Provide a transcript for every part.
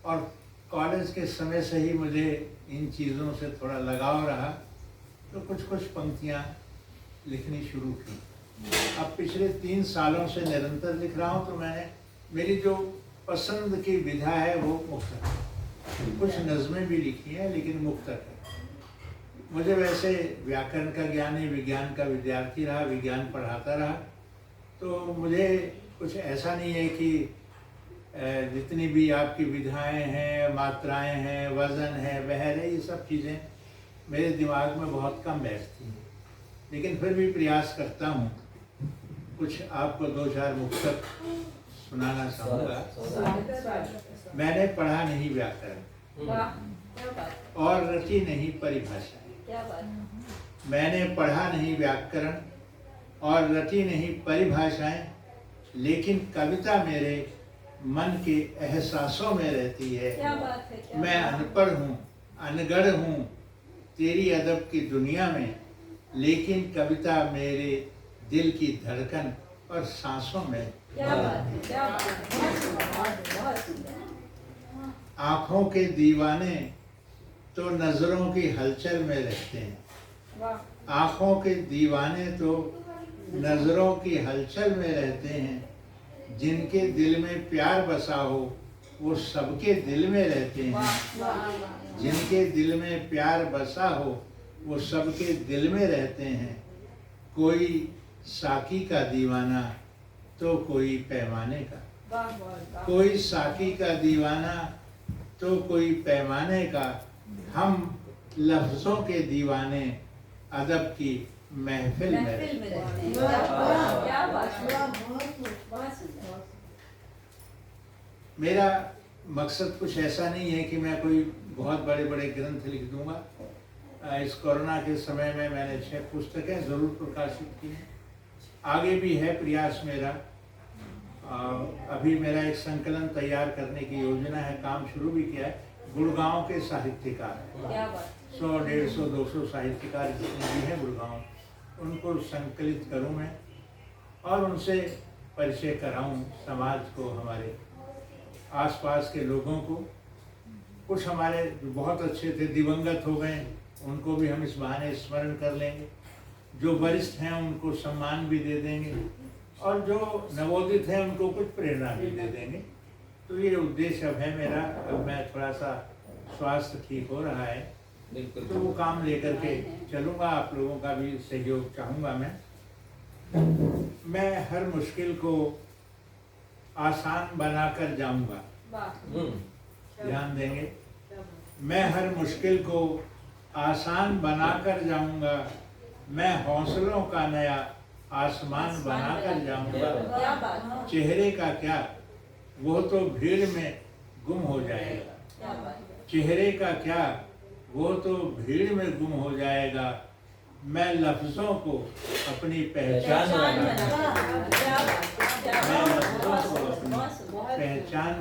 और कॉलेज के समय से ही मुझे इन चीज़ों से थोड़ा लगाव रहा, तो कुछ कुछ पंक्तियाँ लिखनी शुरू की। अब पिछले 3 सालों से निरंतर लिख रहा हूँ। तो मैंने मेरी जो पसंद की विधा है वो मुक्तक है। कुछ नज़में भी लिखी हैं लेकिन मुक्तक है। मुझे वैसे व्याकरण का ज्ञान है, विज्ञान का विद्यार्थी रहा, विज्ञान पढ़ाता रहा, तो मुझे कुछ ऐसा नहीं है कि जितनी भी आपकी विधाएं हैं, मात्राएं हैं, वज़न है, बहर है, ये सब चीज़ें मेरे दिमाग में बहुत कम बैठती हैं। लेकिन फिर भी प्रयास करता हूँ। कुछ आपको 2-4 मुक्तक सुनाना चाहूँगा। मैंने पढ़ा नहीं व्याकरण और रची नहीं परिभाषाएं। मैंने पढ़ा नहीं व्याकरण और रची नहीं परिभाषाएं, लेकिन कविता मेरे मन के एहसासों में रहती है। मैं अनपढ़ हूँ, अनगढ़ हूँ तेरी अदब की दुनिया में, लेकिन कविता मेरे दिल की धड़कन और सांसों में। आँखों के दीवाने तो नजरों की हलचल में रहते हैं। आँखों के दीवाने तो नजरों की हलचल में रहते हैं। जिनके दिल में प्यार बसा हो वो सबके दिल में रहते हैं। जिनके दिल में प्यार बसा हो वो सबके दिल में रहते हैं। कोई साकी का दीवाना तो कोई पैमाने का, कोई साकी का दीवाना तो कोई पैमाने का। हम लफ्ज़ों के दीवाने अदब की महफिल में। मेरा मकसद कुछ ऐसा नहीं है कि मैं कोई बहुत बड़े बड़े ग्रंथ लिख दूंगा। इस कोरोना के समय में मैंने 6 पुस्तकें ज़रूर प्रकाशित की हैं। आगे भी है प्रयास मेरा। अभी मेरा एक संकलन तैयार करने की योजना है, काम शुरू भी किया है। गुड़गांव के साहित्यकार हैं, 100, 150, 200 साहित्यकार जितने भी हैं गुड़गांव, उनको संकलित करूं मैं और उनसे परिचय कराऊं समाज को, हमारे आसपास के लोगों को। कुछ हमारे जो बहुत अच्छे थे दिवंगत हो गए, उनको भी हम इस बहाने स्मरण कर लेंगे। जो वरिष्ठ हैं उनको सम्मान भी दे देंगे और जो नवोदित हैं उनको कुछ प्रेरणा भी दे देंगे। तो ये उद्देश्य अब है मेरा। अब मैं थोड़ा सा स्वास्थ्य ठीक हो रहा है तो वो काम लेकर के चलूँगा। आप लोगों का भी सहयोग चाहूँगा मैं हर मुश्किल को आसान बनाकर जाऊँगा। ध्यान देंगे। मैं हर मुश्किल को आसान बनाकर जाऊँगा। मैं हौसलों का नया आसमान बनाकर जाऊँगा। चेहरे का क्या वो तो भीड़ में गुम हो जाएगा। चेहरे का क्या वो तो भीड़ में गुम हो जाएगा। मैं लफ्ज़ों को अपनी पहचान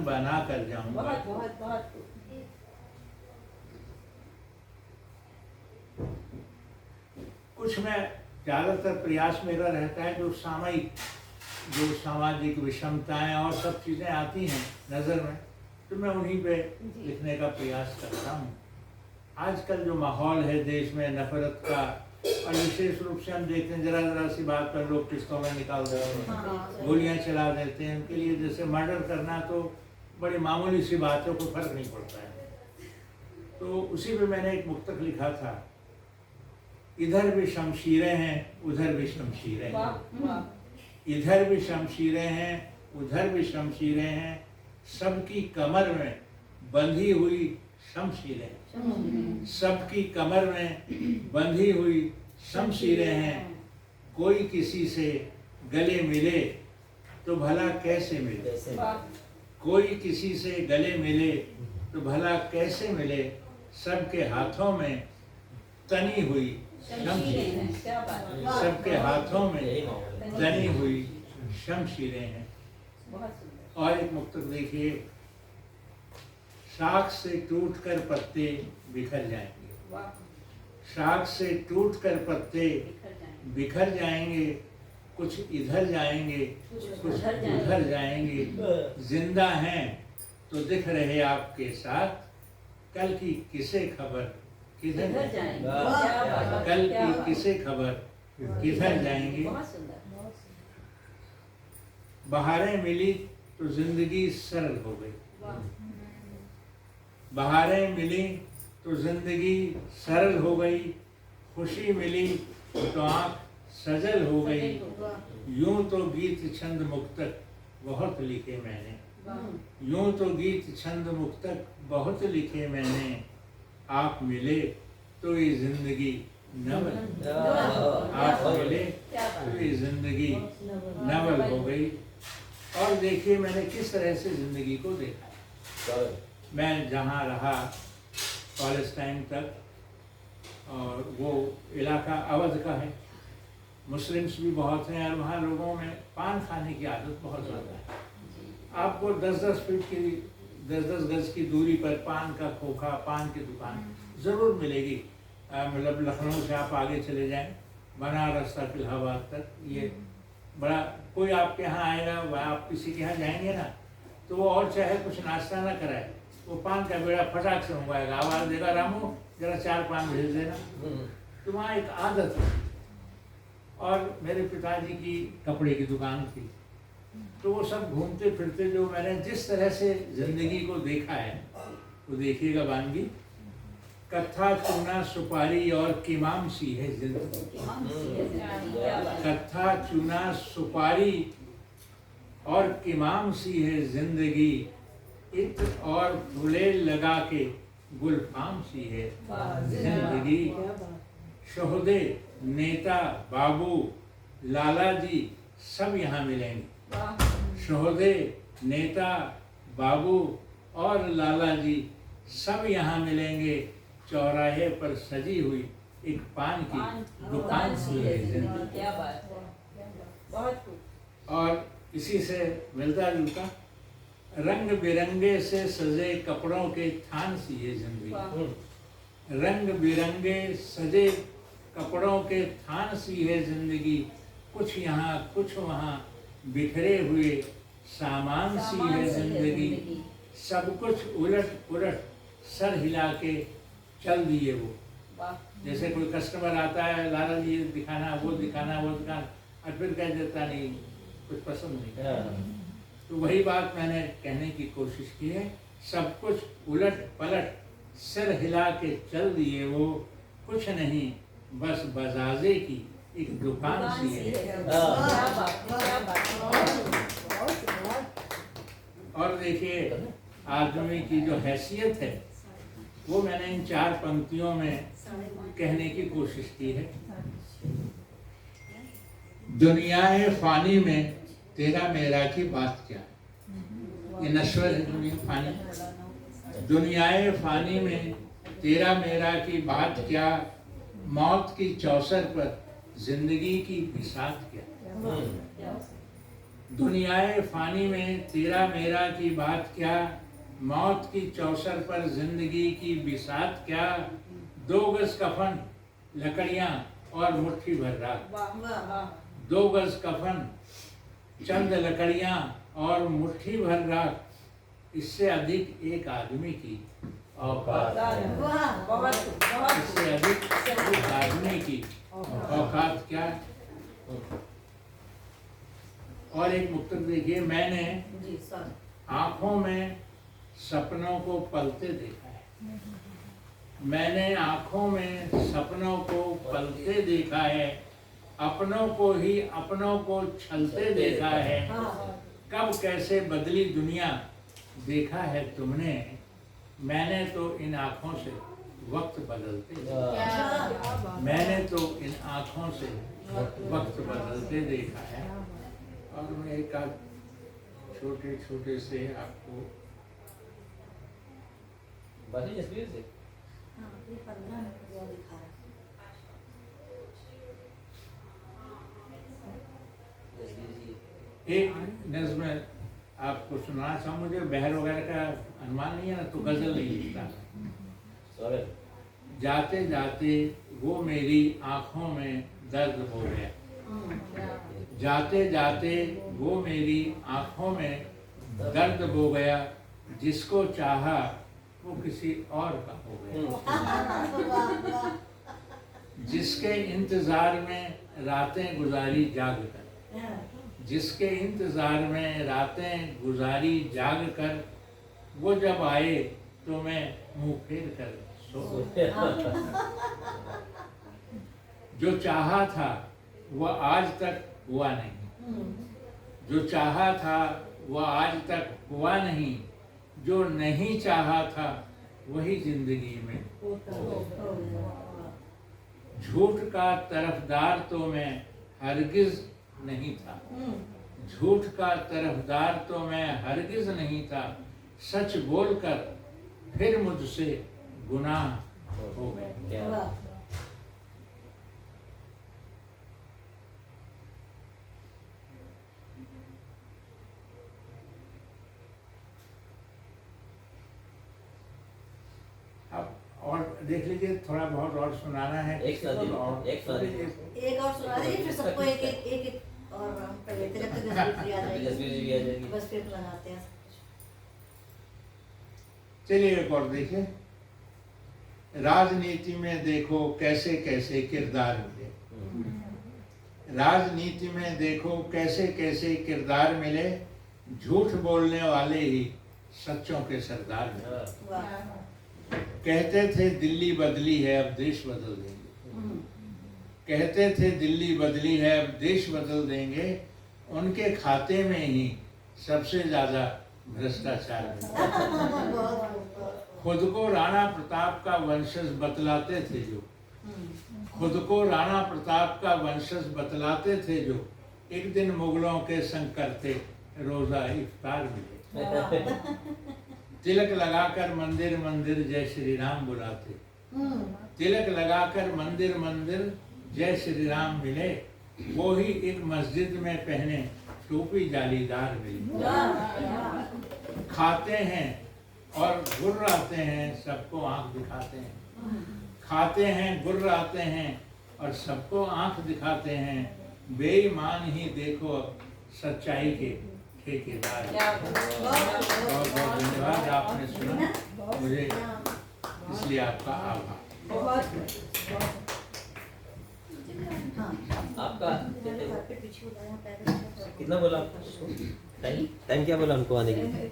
बना कर जाऊंगा। कुछ मैं ज़्यादातर प्रयास मेरा रहता है जो सामयिक, जो सामाजिक विषमताएं और सब चीज़ें आती हैं नज़र में, तो मैं उन्हीं पे लिखने का प्रयास करता हूँ। आजकल जो माहौल है देश में नफरत का, और विशेष रूप से हम देखते हैं जरा सी बात पर लोग पिस्तौल में निकाल देते हैं, गोलियां चला देते हैं। उनके लिए जैसे मर्डर करना तो बड़ी मामूली सी बात है, कोई फर्क नहीं पड़ता है। तो उसी पे मैंने एक मुक्तक लिखा था, इधर भी शमशीरें हैं उधर भी शमशीरें हैं, इधर भी शमशीरें हैं उधर भी शमशीरें हैं, सबकी कमर में बंधी हुई शमशीरें, सबकी कमर में बंधी हुई शमशीरें हैं। कोई किसी से गले मिले तो भला कैसे मिले, कोई किसी से गले मिले तो भला कैसे मिले, सबके हाथों में तनी हुई शमशीरें, सबके हाथों में तनी हुई शमशीरें हैं। और एक मुक्तक देखिए, शाख से टूटकर पत्ते बिखर जाएंगे, शाख से टूटकर पत्ते बिखर जाएंगे, कुछ इधर जाएंगे कुछ उधर जाएंगे, जिंदा हैं तो दिख रहे आपके साथ, कल की किसे खबर किधर जाएंगे, कल की किसे खबर किधर जाएंगे। बहारें मिली तो जिंदगी सरल हो गई, बहारें मिली तो जिंदगी सरल हो गई, खुशी मिली तो आँख सजल हो गई। यूं तो गीत छंद मुक्तक बहुत लिखे मैंने, यूं तो गीत छंद मुक्तक बहुत लिखे मैंने, आप मिले तो ये जिंदगी नवल, आप मिले तो ये जिंदगी नवल हो गई। और देखिए मैंने किस तरह से जिंदगी को देखा है। मैं जहाँ रहा कॉलेज टाइम तक, और वो इलाका अवध का है, मुस्लिम्स भी बहुत हैं, और वहाँ लोगों में पान खाने की आदत बहुत ज़्यादा है। आपको 10-10 फीट की 10-10 गज की दूरी पर पान का खोखा, पान की दुकान ज़रूर मिलेगी। मतलब लखनऊ से आप आगे चले जाएं, बनारस तक, इलाहाबाद तक, ये बड़ा कोई आपके यहाँ आएगा, वह आप किसी के यहाँ जाएंगे ना, तो वो और चाहे कुछ नाश्ता ना कराए, वो पान का बेड़ा फटाक से मंगवाएगा, आवाज़ देगा, रामू जरा 4 पान भेज देना। तो वहाँ एक आदत है। और मेरे पिताजी की कपड़े की दुकान थी, तो वो सब घूमते फिरते, जो मैंने जिस तरह से जिंदगी को देखा है वो देखिएगा बानगी। कत्था चूना सुपारी और किमाम सी है जिंदगी, कत्था चूना सुपारी और किमाम सी है जिंदगी, इत्र और फूले लगा के गुलफाम सी है जिंदगी। शोहदे, नेता, बाबू, लाला जी सब यहाँ मिलेंगे। शोहदे, नेता, बाबू और लाला जी सब यहाँ मिलेंगे। चौराहे पर सजी हुई एक पान की दुकान सी है जिंदगी। और इसी से मिलता जुलता, रंग बिरंगे से सजे कपड़ों के थान सी है जिंदगी, रंग बिरंगे सजे कपड़ों के थान सी है जिंदगी। कुछ यहाँ कुछ वहाँ बिखरे हुए सामान सी है जिंदगी। सब कुछ उलट पुलट सर हिला के चल दिए वो। जैसे कोई कस्टमर आता है, लाला जी दिखाना, वो दिखाना, वो दिखाना, और फिर कह देता नहीं, कुछ पसंद नहीं। तो वही बात मैंने कहने की कोशिश की है, सब कुछ उलट पलट सिर हिला के चल दिए वो, कुछ नहीं बस बजाजे की एक दुकान सी है। और देखिए आदमी की जो हैसियत है वो मैंने इन 4 पंक्तियों में कहने की कोशिश की है। दुनियाए फानी में तेरा मेरा की बात क्या, ये नश्वर है दुनिया फानी। दुनियाए फानी में तेरा मेरा की बात क्या, मौत की चौसर पर जिंदगी की बिसात क्या। दुनियाए फानी में तेरा मेरा की बात क्या, मौत की चौसर पर जिंदगी की बिसात क्या। 2 गज कफन, लकड़ियां और मुट्ठी भर राख, 2 गज कफन, चंद लकड़ियां और मुट्ठी भर राख, इससे अधिक एक आदमी की औकात, इससे अधिक एक आदमी की औकात क्या। और एक मुक्तक देखिए, मैंने आंखों में सपनों को पलते देखा है, मैंने आंखों में सपनों को पलते देखा है, अपनों को ही अपनों को छलते देखा है। कब कैसे बदली दुनिया देखा है तुमने, मैंने तो इन आँखों से वक्त बदलते देखा, मैंने तो इन आँखों से वक्त बदलते देखा है। और मैं एक आध छोटे छोटे से आपको एक नज़्म आपको सुनाना चाहूँ। मुझे बहर वगैरह का अनुमान नहीं है ना, तो गजल नहीं लिखता। जाते जाते वो मेरी आँखों में दर्द हो गया, जाते जाते वो मेरी आँखों में दर्द हो गया, जिसको चाहा वो किसी और का हो गया। जिसके इंतजार में रातें गुजारी जाग कर, जिसके इंतजार में रातें गुजारी जाग कर, वो जब आए तो मैं मुंह फेर कर सो गया। जो चाहा था वह आज तक हुआ नहीं, जो चाहा था वह आज तक हुआ नहीं, जो नहीं चाहा था वही जिंदगी में हो गया। झूठ का तरफदार तो मैं हरगिज नहीं था, झूठ का तरफदार तो मैं हरगिज नहीं था, सच बोलकर फिर मुझसे गुनाह हो गया। अब और देख लीजिए, थोड़ा बहुत और सुनाना है। एक और सुना दीजिए, फिर सबको एक और कर लेते हैं, जब तक जसवीर भी आ जाएगी। बस फिर लगाते हैं। चलिए एक और देखिए। राजनीति में देखो कैसे कैसे किरदार मिले, राजनीति में देखो कैसे कैसे किरदार मिले, झूठ बोलने वाले ही सच्चों के सरदार मिले। कहते थे दिल्ली बदली है अब देश बदल देंगे, कहते थे दिल्ली बदली है अब देश बदल देंगे, उनके खाते में ही सबसे ज्यादा भ्रष्टाचार है। खुद को राणा प्रताप का वंशज बतलाते थे जो, खुद को राणा प्रताप का वंशज बतलाते थे जो, एक दिन मुगलों के संग करते रोजा इफ्तार मिले। तिलक लगाकर मंदिर मंदिर जय श्री राम बुलाते, तिलक लगाकर मंदिर मंदिर जय श्री राम मिले, वो ही एक मस्जिद में पहने टोपी जालीदार मिली। खाते हैं और गुर्राते हैं, सबको आंख दिखाते हैं, खाते हैं गुर्राते हैं और सबको आंख दिखाते हैं, बेईमान ही देखो सच्चाई के ठेकेदार। बहुत बहुत धन्यवाद, आपने सुना, मुझे इसलिए आपका आभार। आपका कितना बोला? टाइम क्या बोला उनको आने के लिए?